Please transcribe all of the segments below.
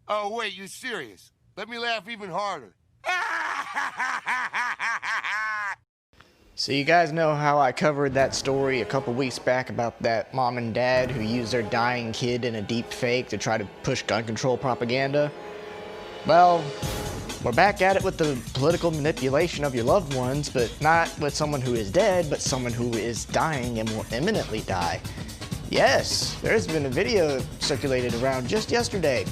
Oh, wait, you serious? Let me laugh even harder. So you guys know how I covered that story a couple weeks back about that mom and dad who used their dying kid in a deep fake to try to push gun control propaganda? Well, we're back at it with the political manipulation of your loved ones, but not with someone who is dead, but someone who is dying and will imminently die. Yes, there's been a video circulated around just yesterday.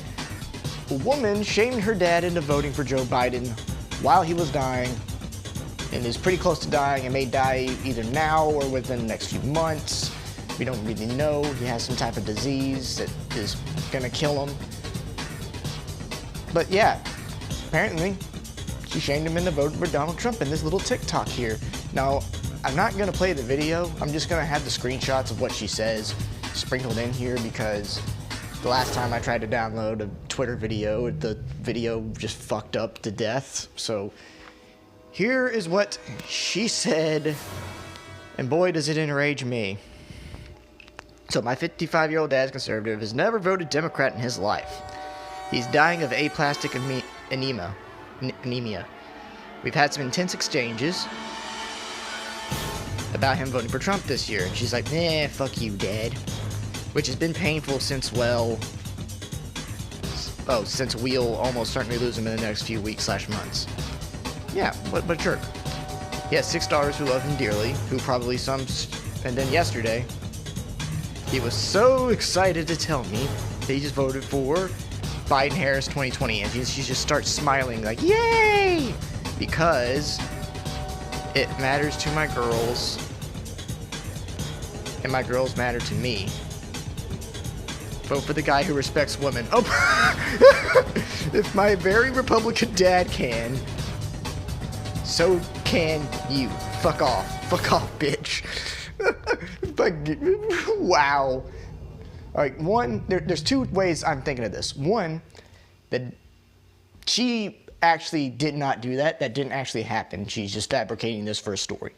A woman shamed her dad into voting for Joe Biden while he was dying, and is pretty close to dying and may die either now or within the next few months. We don't really know. He has some type of disease that is gonna kill him. But yeah, apparently she shamed him into voting for Donald Trump in this little TikTok here. Now, I'm not gonna play the video. I'm just gonna have the screenshots of what she says sprinkled in here because the last time I tried to download a Twitter video, the video just fucked up to death. So here is what she said, and boy does it enrage me. So my 55-year-old dad's conservative, has never voted Democrat in his life. He's dying of aplastic anemia. We've had some intense exchanges about him voting for Trump this year, and she's like, nah, fuck you, Dad. Which has been painful since, well, since we'll almost certainly lose him in the next few weeks/months. Yeah, what a jerk. He has 6 daughters who love him dearly, who probably and then yesterday, he was so excited to tell me that he just voted for Biden-Harris 2020, and she just starts smiling like, yay! Because it matters to my girls, and my girls matter to me. Vote for the guy who respects women. Oh, if my very Republican dad can, so can you. Fuck off. Fuck off, bitch. Wow. All right, one, there's 2 ways I'm thinking of this. One, that she actually did not do that. That didn't actually happen. She's just fabricating this for a story.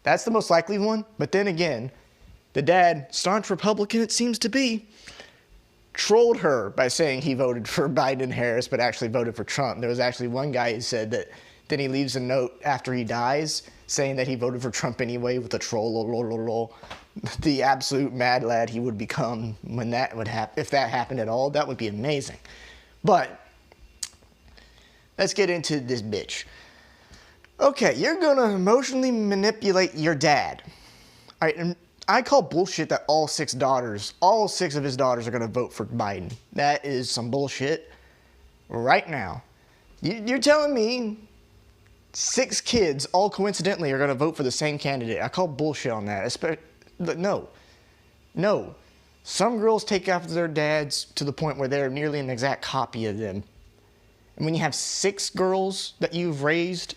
That's the most likely one. But then again, the dad, staunch Republican it seems to be, trolled her by saying he voted for Biden and Harris, but actually voted for Trump. There was actually one guy who said that then he leaves a note after he dies saying that he voted for Trump anyway with a troll. The absolute mad lad he would become when that would happen. If that happened at all, that would be amazing. But let's get into this bitch. Okay, you're gonna emotionally manipulate your dad. All right, and I call bullshit that all 6 of his daughters are gonna vote for Biden. That is some bullshit right now. You're telling me 6 kids all coincidentally are gonna vote for the same candidate. I call bullshit on that. No. Some girls take after their dads to the point where they're nearly an exact copy of them. And when you have 6 girls that you've raised,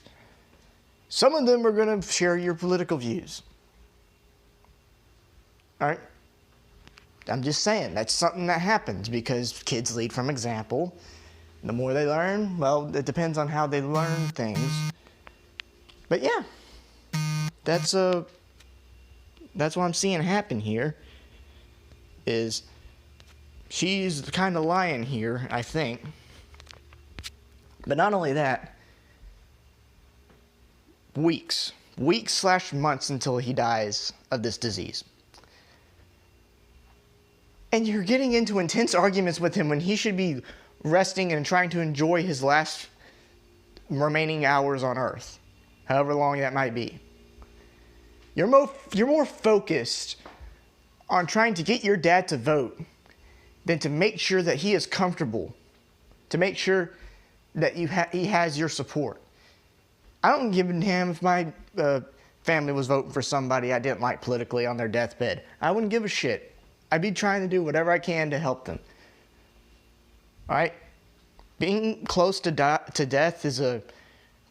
some of them are gonna share your political views. All right? I'm just saying, that's something that happens because kids lead from example. The more they learn, well, it depends on how they learn things. But yeah, that's what I'm seeing happen here, is she's kind of lying here, I think. But not only that, weeks/months until he dies of this disease. And you're getting into intense arguments with him when he should be resting and trying to enjoy his last remaining hours on Earth, however long that might be. You're more focused on trying to get your dad to vote than to make sure that he is comfortable, to make sure that he has your support. I don't give a damn if my family was voting for somebody I didn't like politically on their deathbed. I wouldn't give a shit. I'd be trying to do whatever I can to help them. All right? Being close to death is a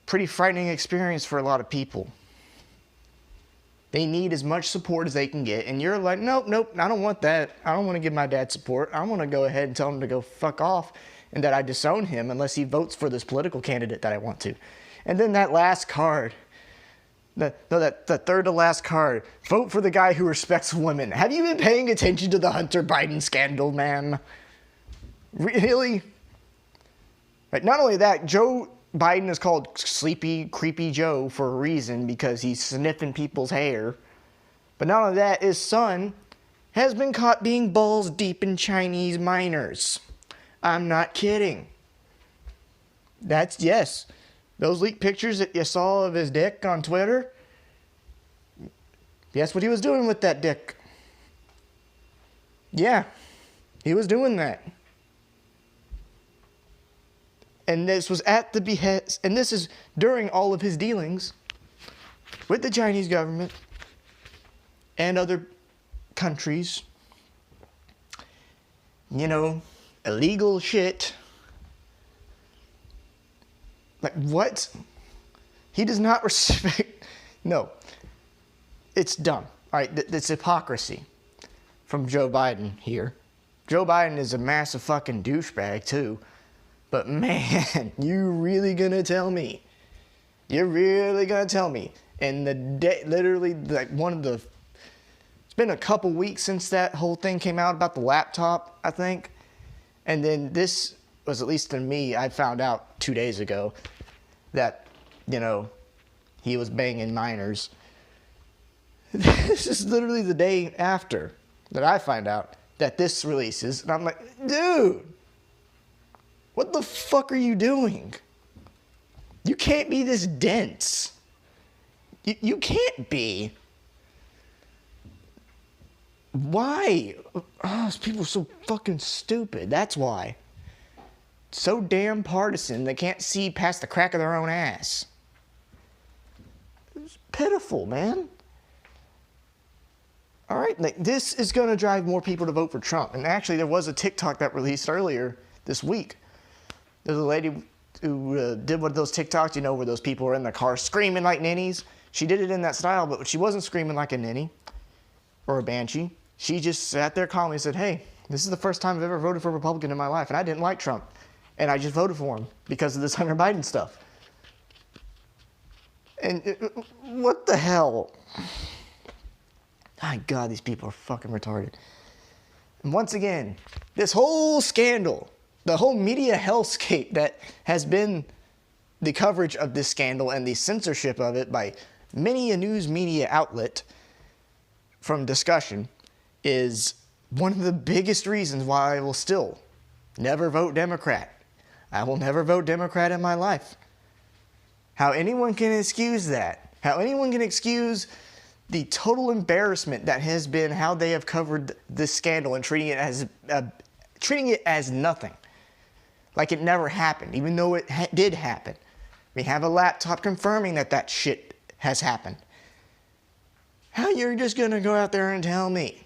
pretty frightening experience for a lot of people. They need as much support as they can get, and you're like, nope, I don't want that. I don't want to give my dad support. I want to go ahead and tell him to go fuck off and that I disown him unless he votes for this political candidate that I want to. And then that last card, The third to last card. Vote for the guy who respects women. Have you been paying attention to the Hunter Biden scandal, man? Really? Right, not only that, Joe Biden is called Sleepy, Creepy Joe for a reason because he's sniffing people's hair. But not only that, his son has been caught being balls deep in Chinese minors. I'm not kidding. Yes. Those leaked pictures that you saw of his dick on Twitter, guess what he was doing with that dick? Yeah, he was doing that. And this was at the behest, and this is during all of his dealings with the Chinese government and other countries. You know, illegal shit. Like, what? He does not respect... No. It's dumb. All right, it's hypocrisy from Joe Biden here. Joe Biden is a massive fucking douchebag, too. But, man, you really gonna tell me? You're really gonna tell me? And the day... Literally, like, one of the... It's been a couple weeks since that whole thing came out about the laptop, I think. And then this was, at least to me, I found out 2 days ago that, you know, he was banging minors. This is literally the day after that I find out that this releases. And I'm like, dude, what the fuck are you doing? You can't be this dense. You can't be. Why? Oh, these people are so fucking stupid. That's why. So damn partisan they can't see past the crack of their own ass. It's pitiful, man. All right, like, this is going to drive more people to vote for Trump. And actually, there was a TikTok that released earlier this week. There's a lady who did one of those TikToks, you know, where those people are in the car screaming like ninnies. She did it in that style, but she wasn't screaming like a ninny or a banshee. She just sat there calmly and said, hey, this is the first time I've ever voted for a Republican in my life, and I didn't like Trump. And I just voted for him because of this Hunter Biden stuff. And what the hell? My God, these people are fucking retarded. And once again, this whole scandal, the whole media hellscape that has been the coverage of this scandal and the censorship of it by many a news media outlet from discussion is one of the biggest reasons why I will still never vote Democrat. I will never vote Democrat in my life. How anyone can excuse that? How anyone can excuse the total embarrassment that has been how they have covered this scandal and treating it as nothing, like it never happened, even though it did happen. We have a laptop confirming that shit has happened. How you're just gonna go out there and tell me?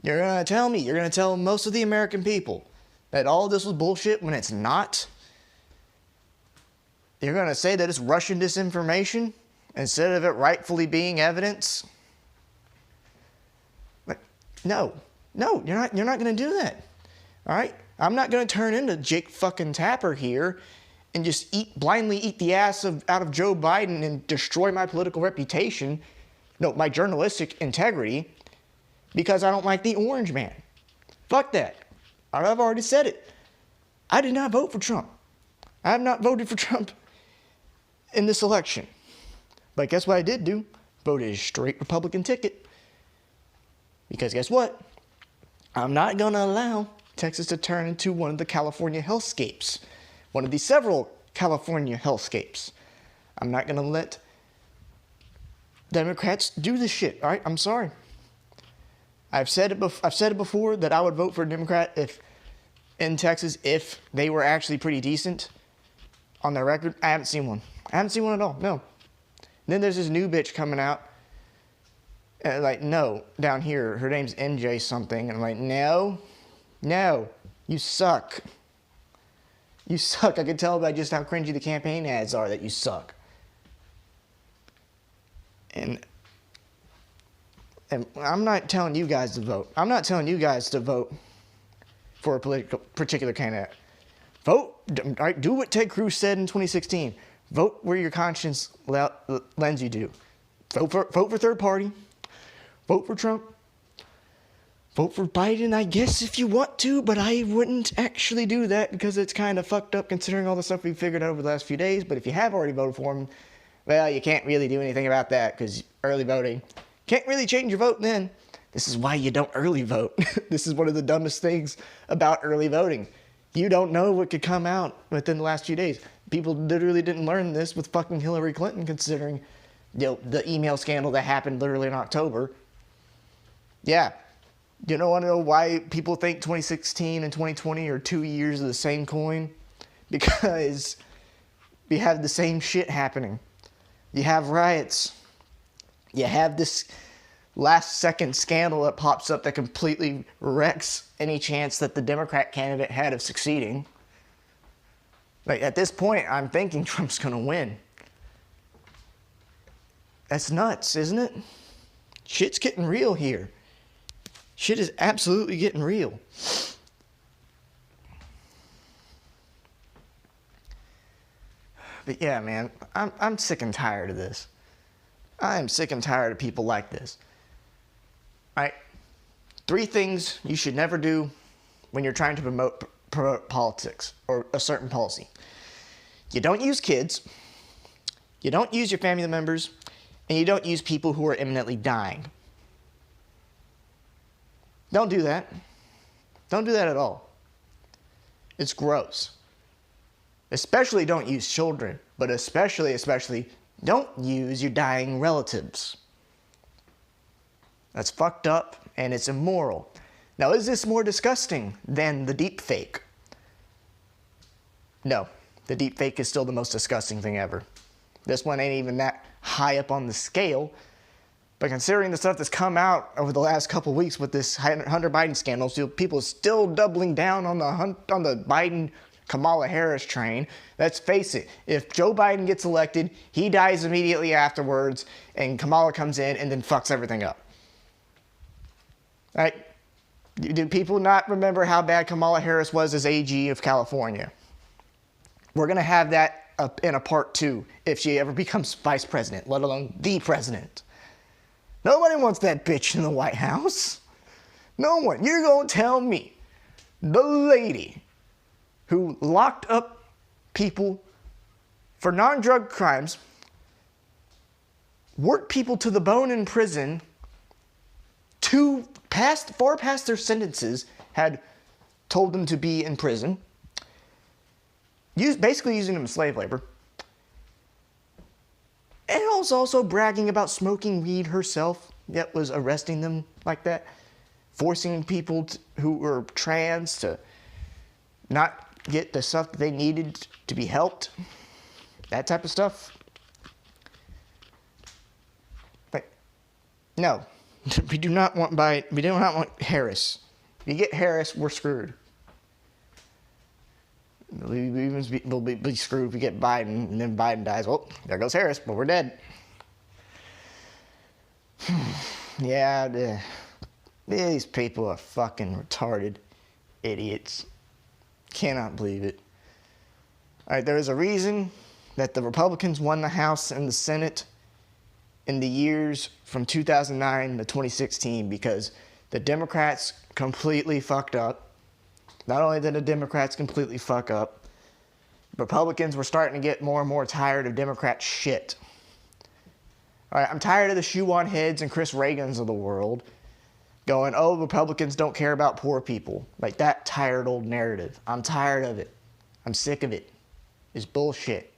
You're gonna tell me? You're gonna tell most of the American people that all this was bullshit when it's not? You're gonna say that it's Russian disinformation instead of it rightfully being evidence? Like, no, you're not gonna do that. All right? I'm not gonna turn into Jake fucking Tapper here and just blindly eat the ass out of Joe Biden and destroy my political reputation, no, my journalistic integrity, because I don't like the orange man. Fuck that. I've already said it. I did not vote for Trump. I have not voted for Trump in this election. But guess what I did do? Voted a straight Republican ticket. Because guess what? I'm not going to allow Texas to turn into one of the California hellscapes. One of the several California hellscapes. I'm not going to let Democrats do this shit. All right? I'm sorry. I've said it before that I would vote for a Democrat in Texas if they were actually pretty decent on their record. I haven't seen one. I haven't seen one at all. No. Then there's this new bitch coming out. Down here, her name's NJ something. And I'm like, no, you suck. You suck. I can tell by just how cringy the campaign ads are that you suck. And I'm not telling you guys to vote. I'm not telling you guys to vote for a particular candidate. Vote. Do what Ted Cruz said in 2016. Vote where your conscience lends you to. Vote for third party. Vote for Trump. Vote for Biden, I guess, if you want to, but I wouldn't actually do that because it's kind of fucked up considering all the stuff we've figured out over the last few days. But if you have already voted for him, well, you can't really do anything about that because early voting. Can't really change your vote then. This is why you don't early vote. This is one of the dumbest things about early voting. You don't know what could come out within the last few days. People literally didn't learn this with fucking Hillary Clinton considering the email scandal that happened literally in October. Yeah. You don't want to know why people think 2016 and 2020 are 2 years of the same coin? Because we have the same shit happening. You have riots. You have this last second scandal that pops up that completely wrecks any chance that the Democrat candidate had of succeeding. Like, at this point, I'm thinking Trump's going to win. That's nuts, isn't it? Shit's getting real here. Shit is absolutely getting real. But yeah, man, I'm sick and tired of this. I am sick and tired of people like this. All right, 3 things you should never do when you're trying to promote politics or a certain policy. You don't use kids, you don't use your family members, and you don't use people who are imminently dying. Don't do that. Don't do that at all. It's gross. Especially don't use children, but especially don't use your dying relatives. That's fucked up and it's immoral. Now, is this more disgusting than the deep fake? No, the deep fake is still the most disgusting thing ever. This one ain't even that high up on the scale. But considering the stuff that's come out over the last couple weeks with this Hunter Biden scandal, people are still doubling down on the Biden Kamala Harris train. Let's face it, if Joe Biden gets elected, he dies immediately afterwards, and Kamala comes in and then fucks everything up. Right? Do people not remember how bad Kamala Harris was as AG of California? We're going to have that in a part 2 if she ever becomes vice president, let alone the president. Nobody wants that bitch in the White House. No one. You're going to tell me the lady who locked up people for non-drug crimes, worked people to the bone in prison, far past their sentences, had told them to be in prison, basically using them as slave labor, and also bragging about smoking weed herself, yet was arresting them like that, forcing people who were trans to not get the stuff that they needed to be helped, that type of stuff. But no, we do not want Harris. If you get Harris, we're screwed. We'll be screwed if we get Biden, and then Biden dies. Well, there goes Harris, but we're dead. Yeah, these people are fucking retarded idiots. Cannot believe it. All right, there is a reason that the Republicans won the House and the Senate in the years from 2009 to 2016 because the Democrats completely fucked up. Not only did the Democrats completely fuck up, Republicans were starting to get more and more tired of Democrat shit. All right, I'm tired of the shoe-on heads and Chris Reagans of the world going, oh, Republicans don't care about poor people. Like that tired old narrative. I'm tired of it. I'm sick of it. It's bullshit.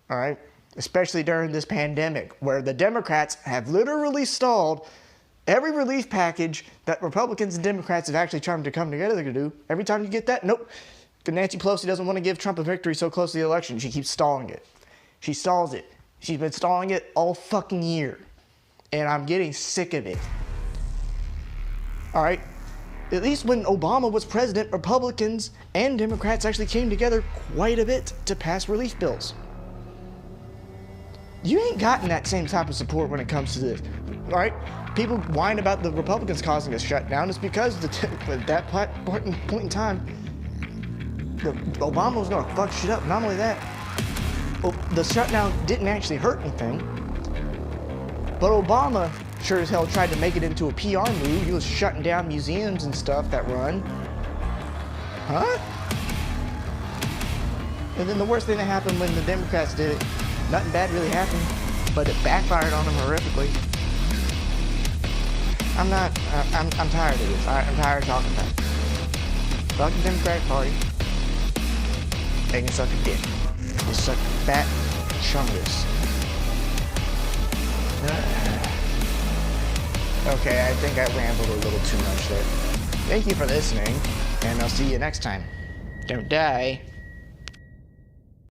All right? Especially during this pandemic where the Democrats have literally stalled every relief package that Republicans and Democrats have actually tried to come together to do. Every time you get that, nope. Nancy Pelosi doesn't want to give Trump a victory so close to the election. She keeps stalling it. She stalls it. She's been stalling it all fucking year. And I'm getting sick of it. All right? At least when Obama was president, Republicans and Democrats actually came together quite a bit to pass relief bills. You ain't gotten that same type of support when it comes to this. All right? People whine about the Republicans causing a shutdown. It's because at that point in time, Obama was gonna fuck shit up. Not only that, the shutdown didn't actually hurt anything, but Obama sure as hell tried to make it into a PR move. He was shutting down museums and stuff that run. Huh? And then the worst thing that happened when the Democrats did it, nothing bad really happened, but it backfired on them horrifically. I'm tired of this. I'm tired of talking about it. Fuck the Democratic Party. They can suck a dick. They suck a fat chungus. Okay, I think I rambled a little too much there. Thank you for listening, and I'll see you next time. Don't die.